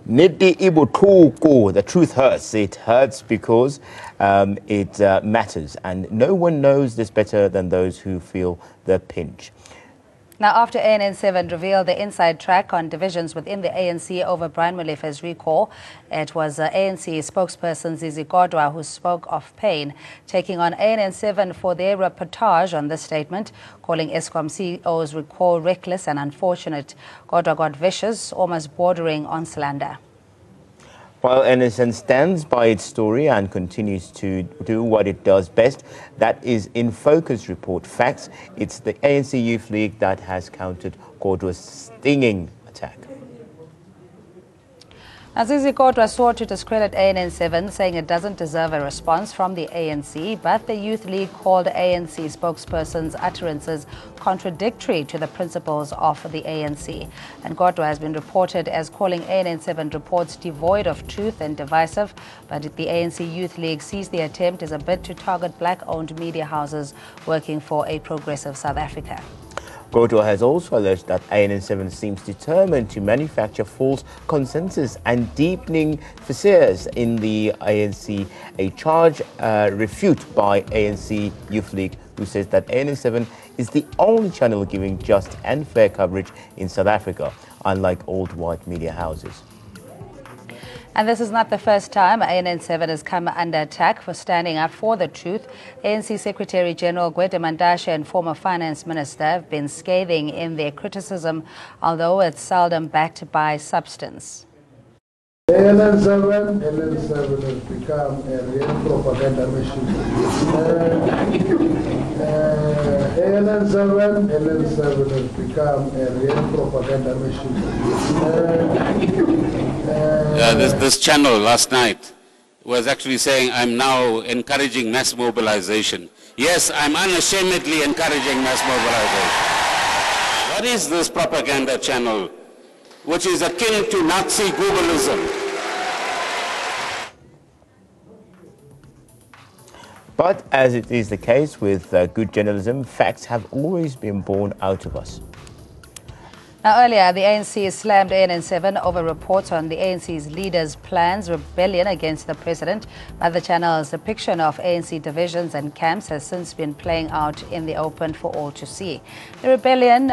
Niti ibutuku, the truth hurts. It hurts because it matters, and no one knows this better than those who feel the pinch. Now, after ANN7 revealed the inside track on divisions within the ANC over Brian Molefe's recall, it was ANC spokesperson Zizi Kodwa who spoke of pain, taking on ANN7 for their reportage on this statement, calling Eskom CEO's recall reckless and unfortunate. Kodwa got vicious, almost bordering on slander. While NSN stands by its story and continues to do what it does best, that is In Focus report facts, it's the ANC Youth League that has countered Kodwa's stinging attack. Zizi Kodwa sought to discredit ANN7, saying it doesn't deserve a response from the ANC, but the Youth League called ANC spokesperson's utterances contradictory to the principles of the ANC. And Kodwa has been reported as calling ANN7 reports devoid of truth and divisive, but the ANC Youth League sees the attempt as a bid to target black-owned media houses working for a progressive South Africa. Kodwa has also alleged that ANN7 seems determined to manufacture false consensus and deepening fissures in the ANC, a charge refuted by ANC Youth League, who says that ANN7 is the only channel giving just and fair coverage in South Africa, unlike old white media houses. And this is not the first time ANN7 has come under attack for standing up for the truth. ANC Secretary General Gwede Mantashe and former Finance Minister have been scathing in their criticism, although it's seldom backed by substance. ANN7 has become a real propaganda machine. ANN7 has become a real propaganda machine. This channel last night was actually saying, I'm now encouraging mass mobilization. Yes, I'm unashamedly encouraging mass mobilization. What is this propaganda channel, which is akin to Nazi Googleism? But as it is the case with good journalism, facts have always been born out of us. Now, earlier, the ANC slammed ANN7 over reports on the ANC's leaders' plans rebellion against the president. But the channel's depiction of ANC divisions and camps has since been playing out in the open for all to see. The rebellion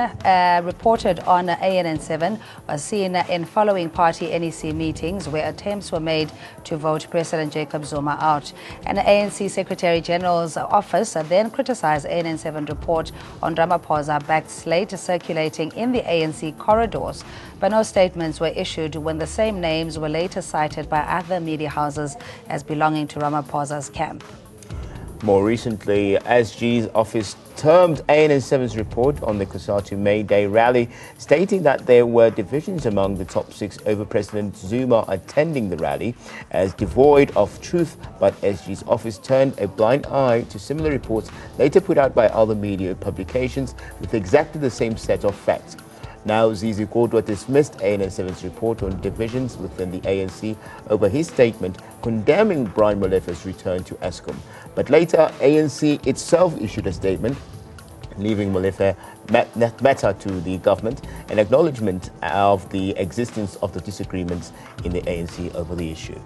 reported on ANN7 was seen in following party NEC meetings where attempts were made to vote President Jacob Zuma out. And the ANC Secretary General's office then criticized ANN7 report on Ramaphosa-backed slate circulating in the ANC corridors, but no statements were issued when the same names were later cited by other media houses as belonging to Ramaphosa's camp. More recently, SG's office termed ANN7's report on the COSATU May Day rally, stating that there were divisions among the top six over President Zuma attending the rally as devoid of truth, but SG's office turned a blind eye to similar reports later put out by other media publications with exactly the same set of facts. Now, Zizi Kodwa dismissed ANN7's report on divisions within the ANC over his statement condemning Brian Molefe's return to Eskom. But later, ANC itself issued a statement leaving Molefe matter to the government, an acknowledgement of the existence of the disagreements in the ANC over the issue.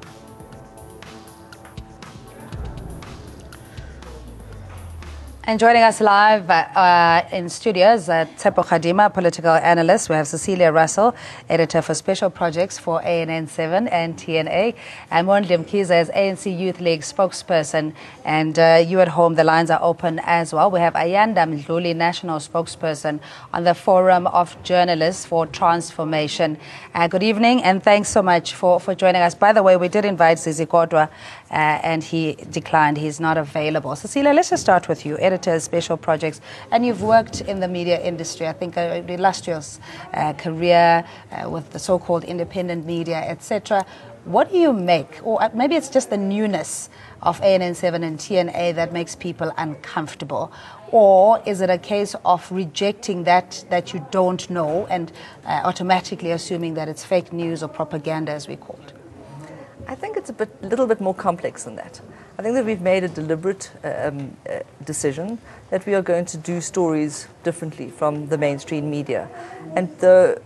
And joining us live in studios, Tshepo Kgadima, political analyst. We have Cecilia Russell, editor for special projects for ANN7 and TNA. And Mondli Mkhize is ANC Youth League spokesperson. And you at home, the lines are open as well. We have Ayanda Mdluli, national spokesperson on the Forum of Journalists for Transformation. Good evening, and thanks so much for joining us. By the way, we did invite Zizi Kodwa, and he declined. He's not available. Cecilia, let's just start with you, editor special projects, and you've worked in the media industry, I think the illustrious career with the so-called independent media, etc. What do you make, or maybe it's just the newness of ANN7 and TNA that makes people uncomfortable, or is it a case of rejecting that you don't know and automatically assuming that it's fake news or propaganda, as we call it? I think it's a little bit more complex than that. I think that we've made a deliberate decision that we are going to do stories differently from the mainstream media. And the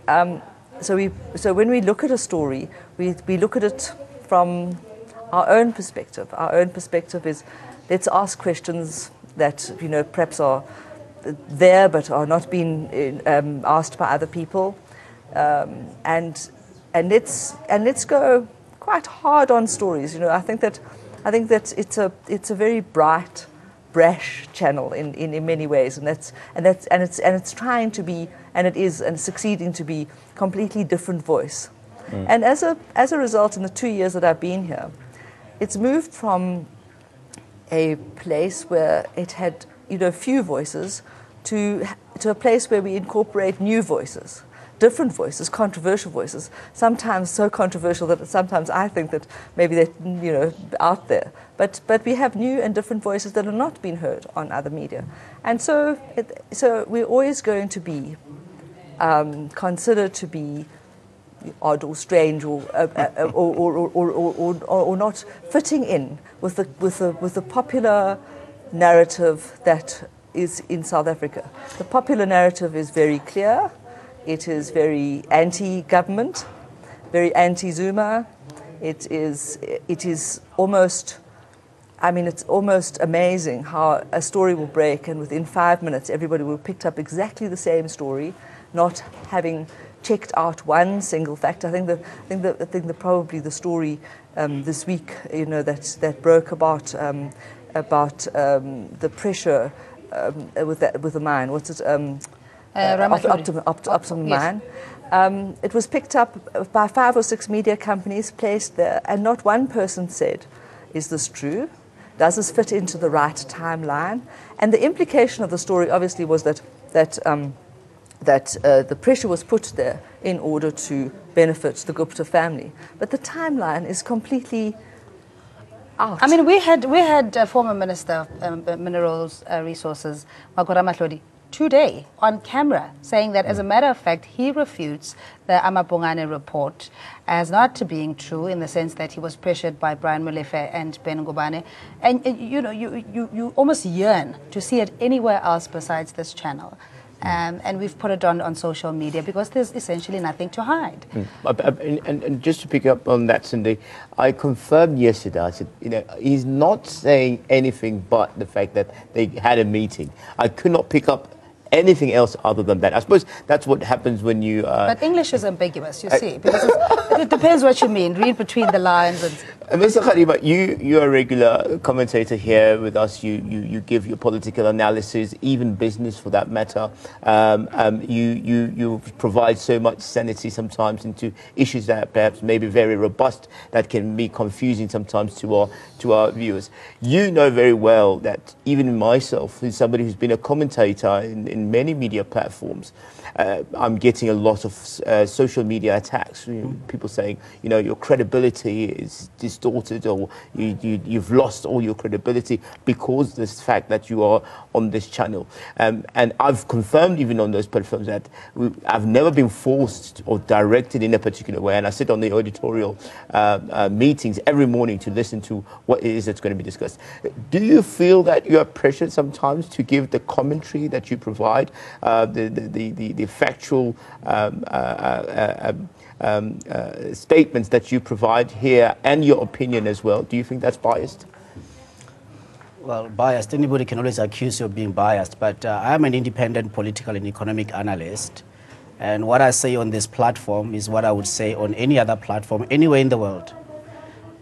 so when we look at a story, we look at it from our own perspective. Our own perspective is, let's ask questions that perhaps are there but are not being asked by other people, and let's go quite hard on stories. I think that it's a very bright, brash channel in many ways, and it's trying to be, and it is, and succeeding to be completely different voice. And as a result, in the 2 years that I've been here, it's moved from a place where it had few voices to a place where we incorporate new voices, different voices, controversial voices, sometimes so controversial that sometimes I think that maybe they're out there. But we have new and different voices that are not being heard on other media. And so we're always going to be considered to be odd or strange or not fitting in with the popular narrative that is in South Africa. The popular narrative is very clear. It is very anti-government, very anti-Zuma. It is almost, it's almost amazing how a story will break and within 5 minutes everybody will have picked up exactly the same story, not having checked out one single fact. I think probably the story this week, that broke about the pressure with the mine. What's it? Optimum Mine. It was picked up by 5 or 6 media companies placed there, and not one person said, "Is this true? Does this fit into the right timeline?" And the implication of the story obviously was that the pressure was put there in order to benefit the Gupta family, but the timeline is completely out. We had former Minister of Minerals Resources, Magora Matlodi, today on camera saying that, as a matter of fact, he refutes the Amabongane report as not to being true, in the sense that he was pressured by Brian Molefe and Ben Ngubane. And you almost yearn to see it anywhere else besides this channel. And we've put it on social media because there's essentially nothing to hide. And just to pick up on that, Cindy, I confirmed yesterday, I said, he's not saying anything but the fact that they had a meeting. I could not pick up anything else other than that. I suppose that's what happens when you... But English is ambiguous, you see, because it depends what you mean. Read between the lines. And Mr. Kgadima, you're a regular commentator here with us. You give your political analysis, even business for that matter. You provide so much sanity sometimes into issues that perhaps may be very robust, that can be confusing sometimes to our viewers. You know very well that even myself, who's somebody who's been a commentator in many media platforms, I'm getting a lot of social media attacks. People saying, your credibility is distorted, or you've lost all your credibility because of this fact that you are on this channel. And I've confirmed even on those platforms that I've never been forced or directed in a particular way. And I sit on the editorial meetings every morning to listen to what it is that's going to be discussed. Do you feel that you are pressured sometimes to give the commentary that you provide, the factual statements that you provide here, and your opinion as well? Do you think that's biased? Well, biased, anybody can always accuse you of being biased, but I'm an independent political and economic analyst, and what I say on this platform is what I would say on any other platform anywhere in the world.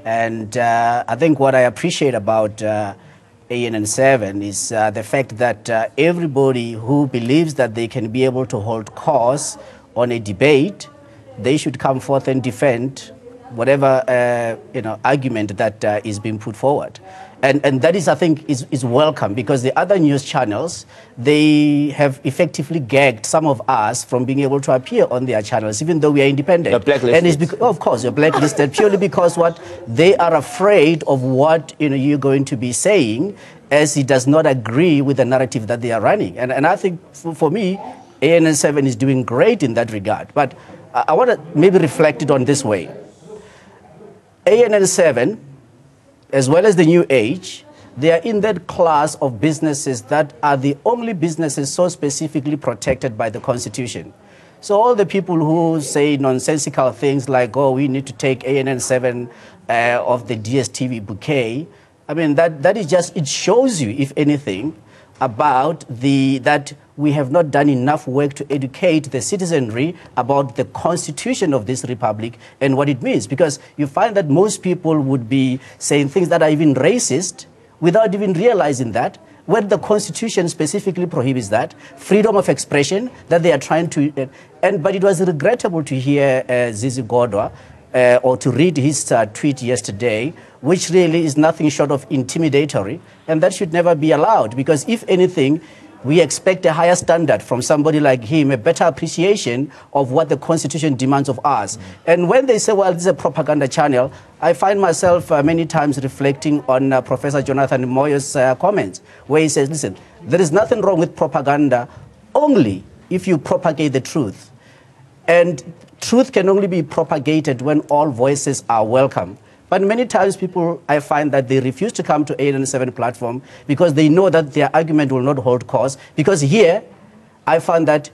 And I think what I appreciate about ANN7 is the fact that everybody who believes that they can be able to hold course on a debate, they should come forth and defend whatever argument that is being put forward. And that is, I think, is welcome, because the other news channels, they have effectively gagged some of us from being able to appear on their channels, even though we are independent. You're blacklisted. And it's because, of course, you're blacklisted purely because they are afraid of what you're going to be saying, as it does not agree with the narrative that they are running. And I think, for me, ANN7 is doing great in that regard. But I want to maybe reflect it on this way. ANN7, as well as the New Age, they are in that class of businesses that are the only businesses so specifically protected by the Constitution. So all the people who say nonsensical things like, oh, we need to take ANN7 of the DSTV bouquet, I mean, that is just, it shows you, if anything, about that we have not done enough work to educate the citizenry about the constitution of this republic and what it means. Because you find that most people would be saying things that are even racist without even realizing that, when the constitution specifically prohibits that, freedom of expression that they are trying to, but it was regrettable to hear Zizi Godwa or to read his tweet yesterday, which really is nothing short of intimidatory, and that should never be allowed, because if anything, we expect a higher standard from somebody like him, a better appreciation of what the Constitution demands of us. And when they say, well, this is a propaganda channel, I find myself many times reflecting on Professor Jonathan Moyo's comments, where he says, listen, there is nothing wrong with propaganda only if you propagate the truth. And truth can only be propagated when all voices are welcome. But many times people, I find that they refuse to come to ANN7 platform because they know that their argument will not hold cause. Because here, I find that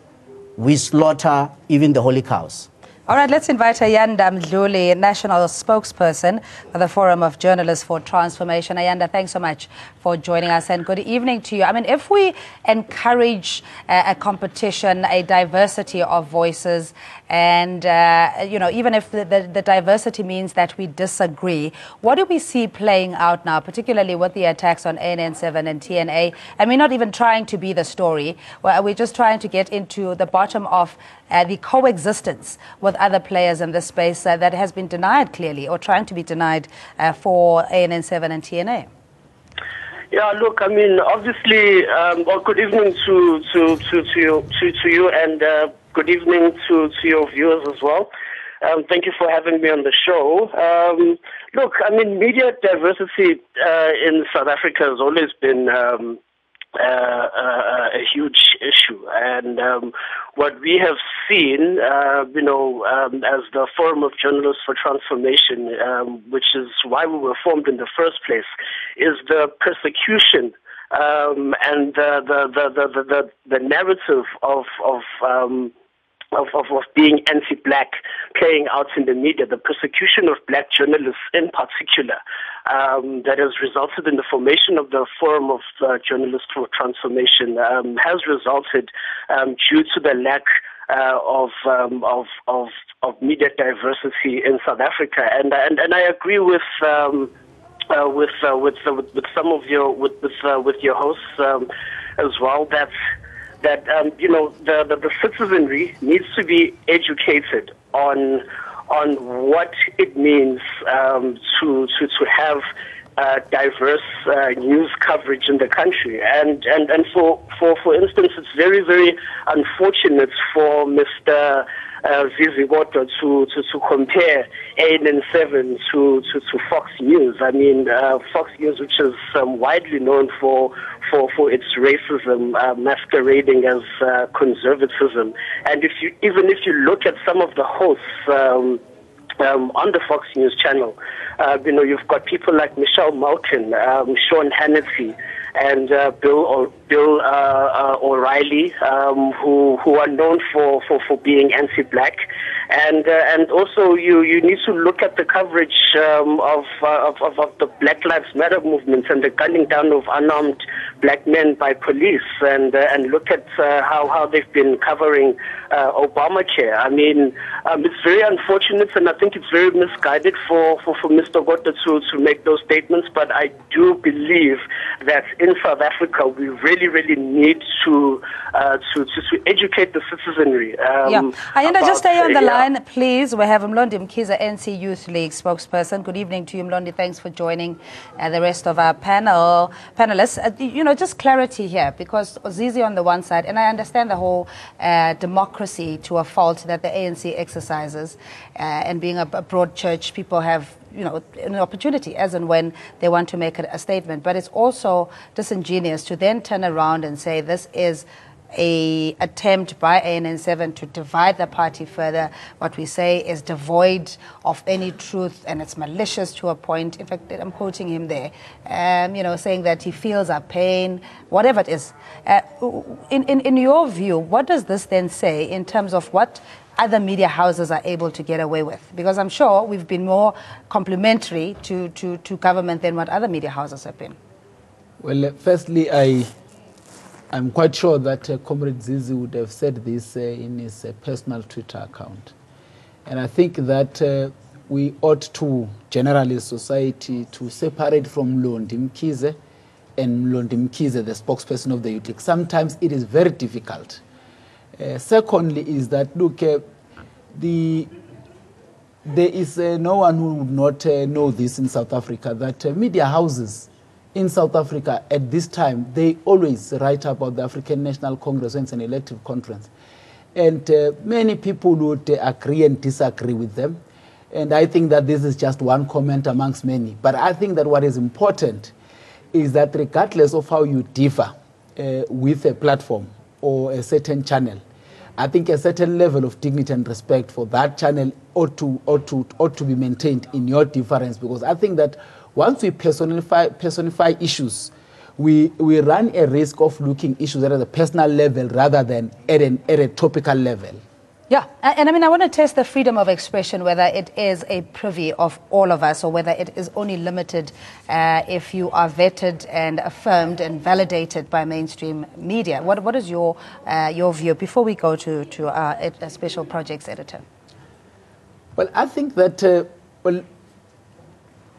we slaughter even the holy cows. All right, let's invite Ayanda Mdluli, national spokesperson for the Forum of Journalists for Transformation. Ayanda, thanks so much for joining us, and good evening to you. I mean, if we encourage a competition, a diversity of voices, and, you know, even if the diversity means that we disagree, what do we see playing out now, particularly with the attacks on ANN7 and TNA? And we're not even trying to be the story. We're just trying to get into the bottom of the coexistence with other players in this space that has been denied clearly, or trying to be denied for ANN7 and TNA. Yeah, look, I mean, obviously, well, good evening to you, and good evening to your viewers as well. Thank you for having me on the show. Look, I mean, media diversity in South Africa has always been a huge issue, and what we have seen, you know, as the Forum of Journalists for Transformation, which is why we were formed in the first place, is the persecution and the narrative of being anti-black playing out in the media, the persecution of black journalists in particular, that has resulted in the formation of the Forum of Journalists for Transformation, has resulted due to the lack of media diversity in South Africa, and I agree with some of your hosts as well, that you know, the citizenry needs to be educated on what it means to have diverse news coverage in the country, and for instance, it's very, very unfortunate for Mr. Zizi Godwa to compare ANN7 to Fox News. I mean, Fox News, which is widely known for its racism masquerading as conservatism, and even if you look at some of the hosts on the Fox News channel, you know, you've got people like Michelle Malkin, Sean Hannity, and Bill O'Reilly, who are known for being anti-black, and also you need to look at the coverage of the Black Lives Matter movement and the gunning down of unarmed black men by police, and look at how they've been covering Obamacare. I mean, it's very unfortunate, and I think it's very misguided for Mr. Godwa to make those statements. But I do believe that in South Africa, we really need to educate the citizenry. Ayanda, just stay on the line, please. We have Mlondi Mkiza, NC Youth League spokesperson. Good evening to you, Mlondi. Thanks for joining the rest of our panelists. You know, just clarity here, because Zizi on the one side, and I understand the whole democracy to a fault that the ANC exercises, and being a broad church, people have, you know, an opportunity as and when they want to make a statement. But it's also disingenuous to then turn around and say this is a attempt by ANN7 to divide the party further. What we say is devoid of any truth, and it's malicious to a point. In fact, I'm quoting him there, saying that he feels our pain, whatever it is. In your view, what does this then say in terms of what other media houses are able to get away with? Because I'm sure we've been more complimentary to government than what other media houses have been. Well, firstly, I'm quite sure that Comrade Zizi would have said this in his personal Twitter account. And I think that we ought to, generally society, to separate from Mlondi Mkhize and Mlondi Mkhize, the spokesperson of the Youth League. Sometimes it is very difficult. Secondly is that, look, there is no one who would not know this in South Africa, that media houses in South Africa at this time, they always write about the African National Congress when it's an elective conference. And many people would agree and disagree with them. And I think that this is just one comment amongst many. But I think that what is important is that regardless of how you differ with a platform or a certain channel, I think a certain level of dignity and respect for that channel ought to be maintained in your difference, because I think that once we personify issues, we run a risk of looking issues at a personal level rather than at a topical level. Yeah, and I mean, I want to test the freedom of expression, whether it is a privy of all of us or whether it is only limited if you are vetted and affirmed and validated by mainstream media. What is your view before we go to our special projects editor? Well, I think that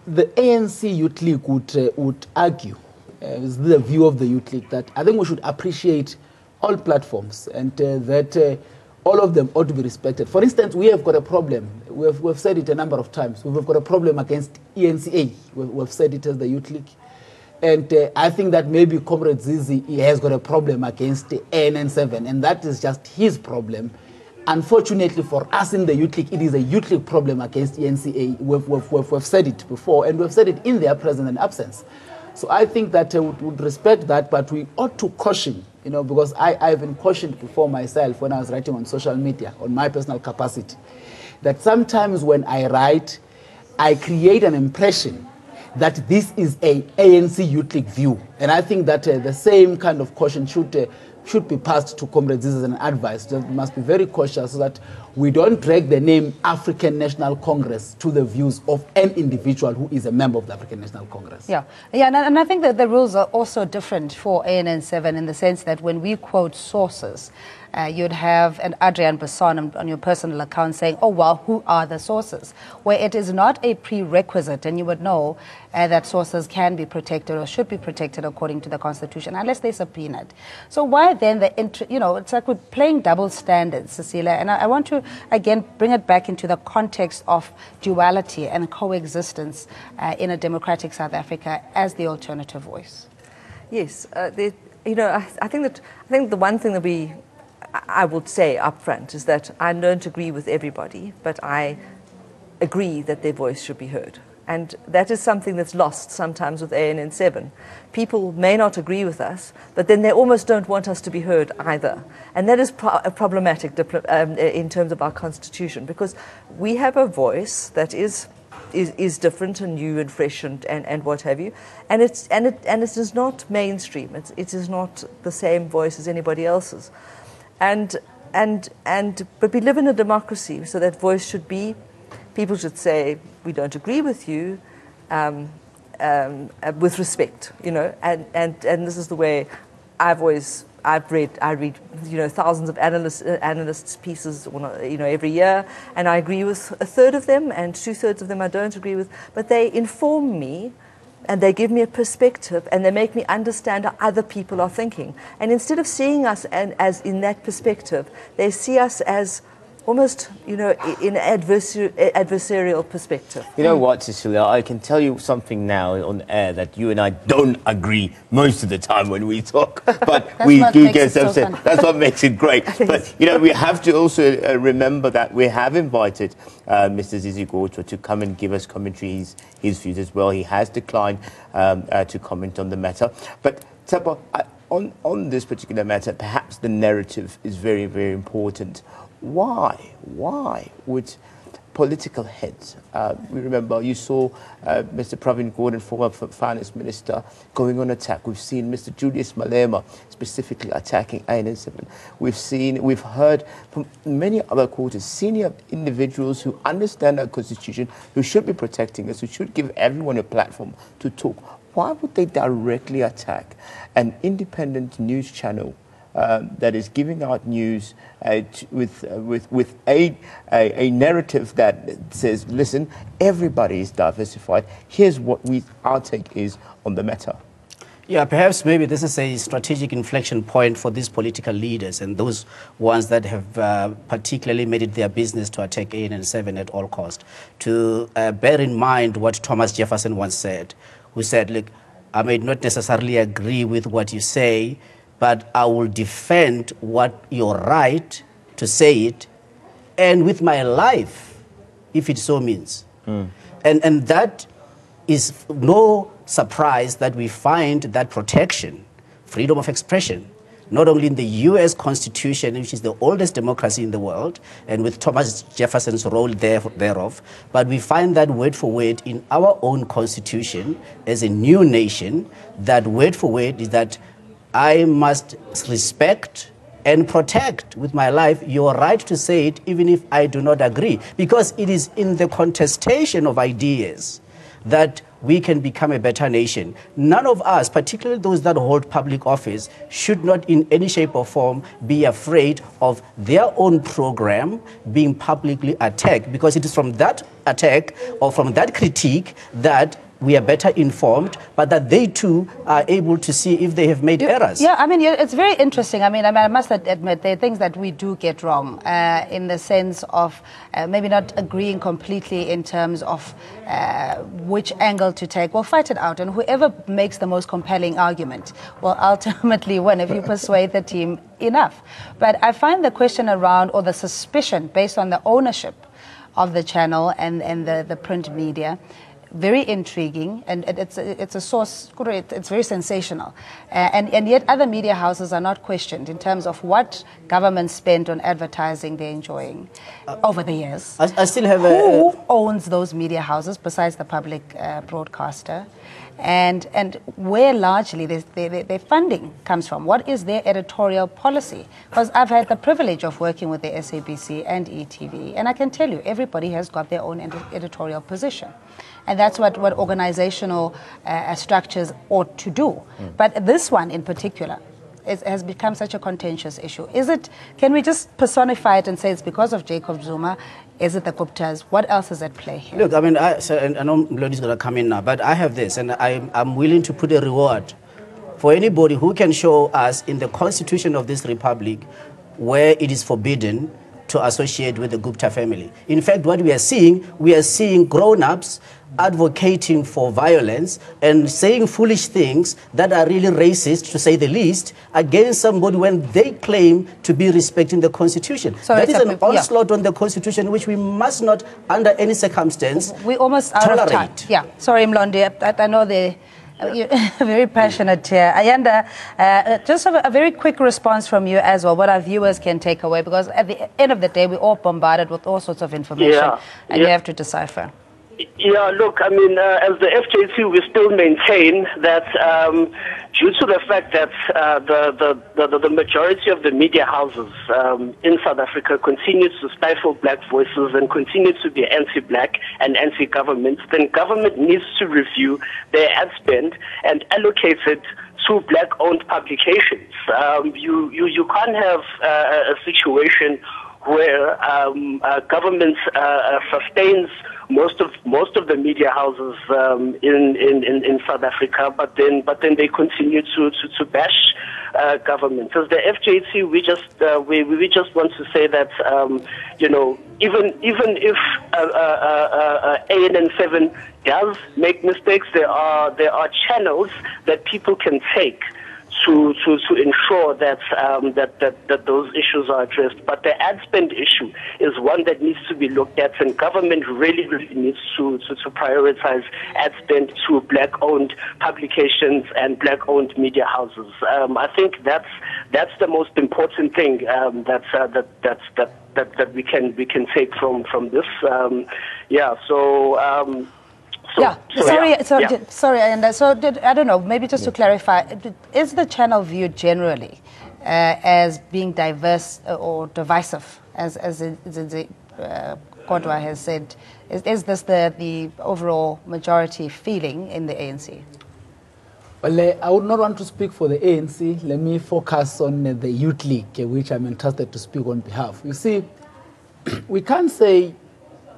the ANC Youth League would argue, is the view of the Youth League, that I think we should appreciate all platforms and that all of them ought to be respected. For instance, we have got a problem. We've said it a number of times. We've got a problem against ENCA. We've said it as the Youth League. And I think that maybe Comrade Zizi has got a problem against the ANN7, and that is just his problem. Unfortunately for us in the Youth League, it is a Youth League problem against ENCA. We've said it before, and we've said it in their presence and absence. So I think that we would respect that, but we ought to caution, because I've been cautioned before myself when I was writing on social media, on my personal capacity, that sometimes when I write, I create an impression that this is a ANC Youth League view. And I think that the same kind of caution should be passed to comrades as an advice. That we must be very cautious so that we don't drag the name African National Congress to the views of an individual who is a member of the African National Congress. Yeah, and I think that the rules are also different for ANN7 in the sense that when we quote sources, you'd have an Adrian Besson on your personal account saying, oh, well, who are the sources? Where it is not a prerequisite, and you would know that sources can be protected or should be protected according to the Constitution, unless they're subpoenaed. So why then it's like we're playing double standards, Cecilia, and I want to, again, bring it back into the context of duality and coexistence in a democratic South Africa as the alternative voice. Yes, I think the one thing that I would say up front is that I don't agree with everybody, but I agree that their voice should be heard. And that is something that's lost sometimes with ANN7. People may not agree with us, but then they almost don't want us to be heard either. And that is problematic in terms of our constitution, because we have a voice that is different and new and fresh and what have you, and it is not mainstream. It is not the same voice as anybody else's. But we live in a democracy, so that voice should be, people should say, we don't agree with you, with respect, and this is the way I read thousands of analysts' pieces, every year, and I agree with a third of them, and 2/3 of them I don't agree with, but they inform me, and they give me a perspective, and they make me understand how other people are thinking. And instead of seeing us as in that perspective, they see us as almost, in an adversarial perspective. You know what, Cecilia, I can tell you something now on air that you and I don't agree most of the time when we talk, but we do get some sense. That's what makes it great. But, we have to also remember that we have invited Mr. Zizi Gorchwa to come and give us commentary, his views as well. He has declined to comment on the matter. But, Tsepo, on this particular matter, perhaps the narrative is very, very important. Why would political heads, we remember you saw Mr. Pravin Gordhan, former finance minister, going on attack. We've seen Mr. Julius Malema specifically attacking ANN7. We've heard from many other quarters, senior individuals who understand our constitution, who should be protecting us, who should give everyone a platform to talk. Why would they directly attack an independent news channel that is giving out news with a narrative that says, listen, everybody is diversified. Here's what our take is on the matter. Yeah, perhaps maybe this is a strategic inflection point for these political leaders and those ones that have particularly made it their business to attack ANN7 at all cost. To bear in mind what Thomas Jefferson once said, who said, look, I may not necessarily agree with what you say, but I will defend what your right to say it, and with my life, if it so means. And that is no surprise that we find that protection, freedom of expression, not only in the U.S. Constitution, which is the oldest democracy in the world, and with Thomas Jefferson's role thereof, but we find that word for word in our own Constitution as a new nation. That word for word is that I must respect and protect with my life your right to say it, even if I do not agree, because it is in the contestation of ideas that we can become a better nation. None of us, particularly those that hold public office, should not in any shape or form be afraid of their own program being publicly attacked, because it is from that attack or from that critique that we are better informed, but that they too are able to see if they have made errors. Yeah, I mean, it's very interesting. I mean, I must admit there are things that we do get wrong in the sense of maybe not agreeing completely in terms of which angle to take. We'll fight it out, and whoever makes the most compelling argument will ultimately win if you persuade the team enough. But I find the question around, or the suspicion based on the ownership of the channel and the print media, very intriguing, and it's a source, it's very sensational. And yet other media houses are not questioned in terms of what government spent on advertising they're enjoying over the years. I still have Who owns those media houses besides the public broadcaster? And where largely their funding comes from? What is their editorial policy? Because I've had the privilege of working with the SABC and ETV, and I can tell you, everybody has got their own editorial position. And that's what organizational structures ought to do. But this one in particular has become such a contentious issue. Can we just personify it and say it's because of Jacob Zuma? Is it the Guptas? What else is at play here? Look, I mean, I know Mlodi's going to come in now, but I have this, and I'm willing to put a reward for anybody who can show us in the constitution of this republic where it is forbidden to associate with the Gupta family. In fact, what we are seeing grown-ups advocating for violence and saying foolish things that are really racist, to say the least, against somebody when they claim to be respecting the Constitution. So that is an onslaught on the Constitution which we must not, under any circumstance, we almost out tolerate. Of time. Yeah, sorry, Mlondi, I know you're very passionate here. Ayanda, just a very quick response from you as well, what our viewers can take away, because at the end of the day, we're all bombarded with all sorts of information, and you have to decipher. Yeah, look, I mean, as the FJC, we still maintain that due to the fact that the majority of the media houses in South Africa continue to stifle black voices and continue to be anti-black and anti-government, then government needs to review their ad spend and allocate it to black-owned publications. You can't have a situation where government sustains most of the media houses in South Africa, but then they continue to bash government. As the FJC, we just want to say that even if ANN7 does make mistakes, there are channels that people can take to ensure that, that those issues are addressed. But the ad spend issue is one that needs to be looked at, and government really needs to prioritize ad spend to black-owned publications and black-owned media houses. I think that's the most important thing that we can take from this. Sorry, and I don't know, maybe just to clarify, is the channel viewed generally as being diverse or divisive, as Kodwa has said? Is this the overall majority feeling in the ANC? Well, I would not want to speak for the ANC. Let me focus on the Youth League, which I'm entrusted to speak on behalf. You see, we can't say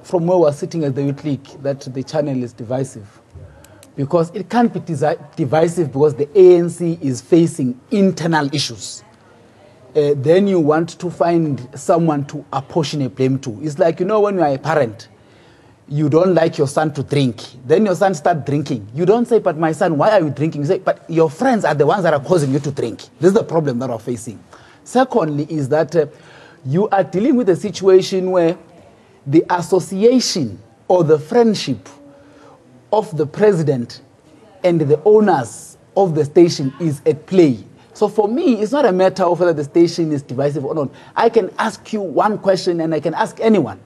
from where we're sitting at the Youth League that the channel is divisive, because it can't be divisive because the ANC is facing internal issues. Then you want to find someone to apportion a blame to. It's like, you know, when you are a parent, you don't like your son to drink. Then your son starts drinking. You don't say, but my son, why are you drinking? You say, but your friends are the ones that are causing you to drink. This is the problem that we're facing. Secondly is that you are dealing with a situation where the association or the friendship of the president and the owners of the station is at play. So for me, it's not a matter of whether the station is divisive or not. I can ask you one question, and I can ask anyone.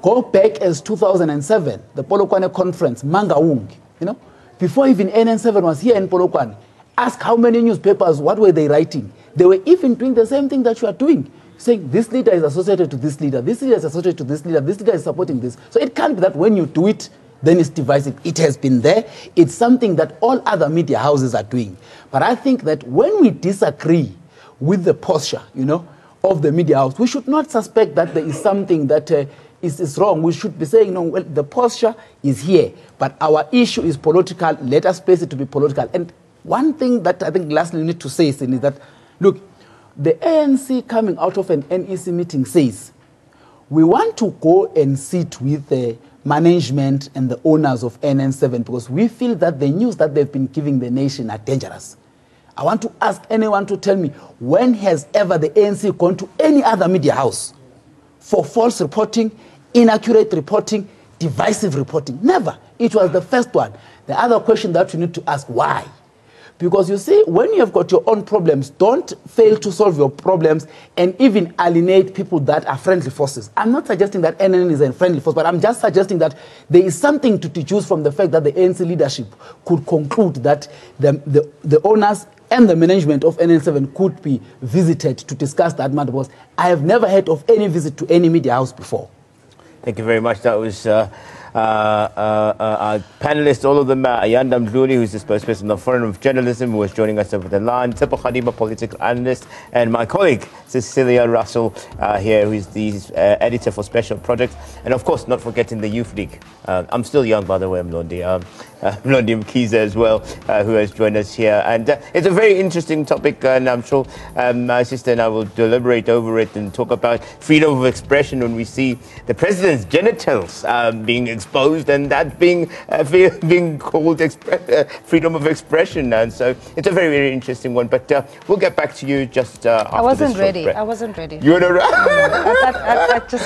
Go back as 2007, the Polokwane conference, Mangaung, you know, before even NN7 was here in Polokwane. Ask how many newspapers, what were they writing? They were even doing the same thing that you are doing, saying this leader is associated to this leader is associated to this leader is supporting this. So it can't be that when you do it, then it's divisive. It has been there. It's something that all other media houses are doing. But I think that when we disagree with the posture, you know, of the media house, we should not suspect that there is something that is wrong. We should be saying, no, well, the posture is here, but our issue is political. Let us place it to be political. And one thing that I think lastly we need to say is that, look, the ANC coming out of an NEC meeting says, we want to go and sit with the management and the owners of NN7 because we feel that the news that they've been giving the nation are dangerous. I want to ask anyone to tell me, when has ever the ANC gone to any other media house for false reporting, inaccurate reporting, divisive reporting? Never. It was the first one. The other question that you need to ask, why? Because you see, when you have got your own problems, don't fail to solve your problems and even alienate people that are friendly forces. I'm not suggesting that NN is a friendly force, but I'm just suggesting that there is something to deduce from the fact that the ANC leadership could conclude that the owners and the management of NN7 could be visited to discuss that matter, because I have never heard of any visit to any media house before. Thank you very much. That was our panelists, all of them, Ayanda Mdluli, who's the spokesperson of Forum of Journalism, who was joining us over the line, Tshepo Kgadima, political analyst, and my colleague, Cecilia Russell, here, who's the editor for Special Projects, and of course, not forgetting the Youth League. I'm still young, by the way, Mlondi. Mlondi Mkhize as well, who has joined us here. And it's a very interesting topic, and I'm sure my sister and I will deliberate over it and talk about freedom of expression when we see the president's genitals being exposed, and that being called freedom of expression. And so it's a very, very interesting one. But we'll get back to you just after I wasn't this ready. break. I wasn't ready. You were not ready? I just...